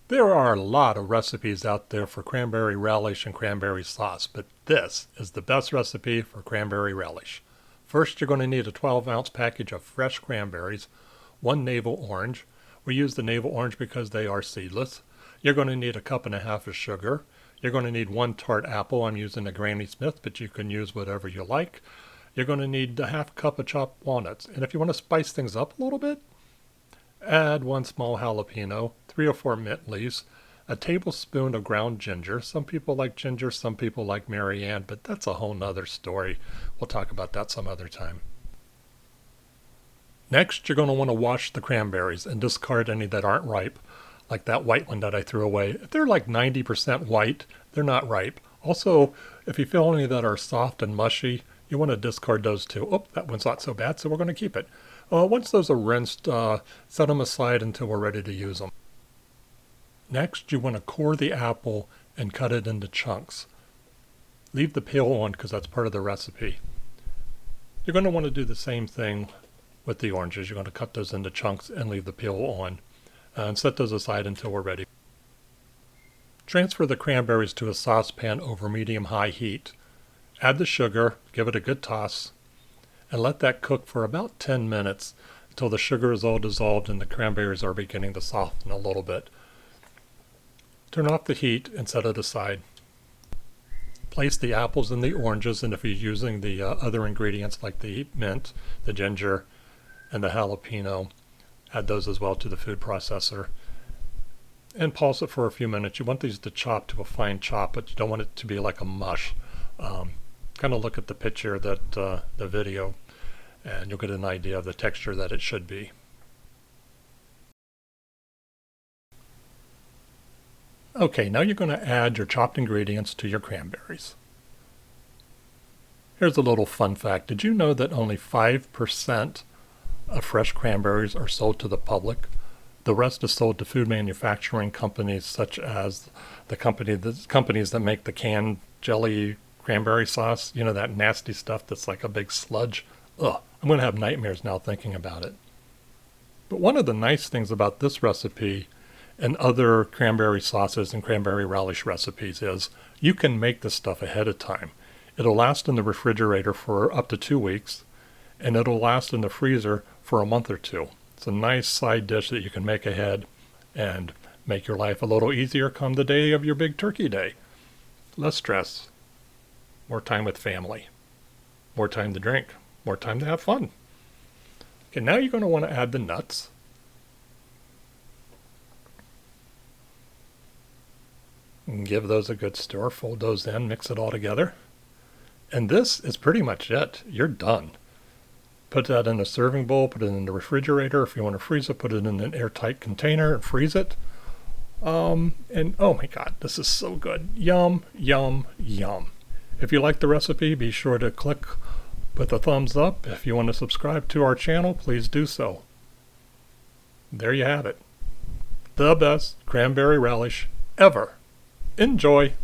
There are a lot of recipes out there for cranberry relish and cranberry sauce, but this is the best recipe for cranberry relish. First, you're going to need a 12-ounce package of fresh cranberries, one navel orange. We use the navel orange because they are seedless. You're going to need a cup and a half of sugar. You're going to need one tart apple. I'm using a Granny Smith, but you can use whatever you like. You're going to need a half cup of chopped walnuts. And if you want to spice things up a little bit, add one small jalapeno, 3 or 4 mint leaves, a tablespoon of ground ginger. Some people like ginger, some people like Marianne, but that's a whole nother story. We'll talk about that some other time. Next, you're going to want to wash the cranberries and discard any that aren't ripe, like that white one that I threw away. If they're like 90% white, they're not ripe. Also, if you feel any that are soft and mushy, you want to discard those too. Oh, that one's not so bad, so we're going to keep it. Once those are rinsed, set them aside until we're ready to use them. Next, you want to core the apple and cut it into chunks. Leave the peel on because that's part of the recipe. You're going to want to do the same thing with the oranges. You're going to cut those into chunks and leave the peel on, and set those aside until we're ready. Transfer the cranberries to a saucepan over medium-high heat. Add the sugar, give it a good toss, and let that cook for about 10 minutes until the sugar is all dissolved and the cranberries are beginning to soften a little bit. Turn off the heat and set it aside. Place the apples and the oranges, and if you're using the other ingredients like the mint, the ginger, and the jalapeno, add those as well to the food processor. And pulse it for a few minutes. You want these to chop to a fine chop, but you don't want it to be like a mush. Kind of look at the picture, the video, and you'll get an idea of the texture that it should be. Okay, now you're going to add your chopped ingredients to your cranberries. Here's a little fun fact. Did you know that only 5% of fresh cranberries are sold to the public? The rest is sold to food manufacturing companies such as the companies that make the canned jelly cranberry sauce. You know, that nasty stuff that's like a big sludge. Ugh, I'm going to have nightmares now thinking about it. But one of the nice things about this recipe and other cranberry sauces and cranberry relish recipes is you can make this stuff ahead of time. It'll last in the refrigerator for up to 2 weeks, and it'll last in the freezer for a month or two. It's a nice side dish that you can make ahead and make your life a little easier come the day of your big turkey day. Less stress, more time with family, more time to drink, more time to have fun. Okay, now you're going to want to add the nuts. And give those a good stir, fold those in, mix it all together. And this is pretty much it. You're done. Put that in a serving bowl, put it in the refrigerator. If you want to freeze it, put it in an airtight container and freeze it. And oh my God, this is so good. Yum, yum, yum. If you like the recipe, be sure to click with a thumbs up. If you want to subscribe to our channel, please do so. There you have it. The best cranberry relish ever. Enjoy.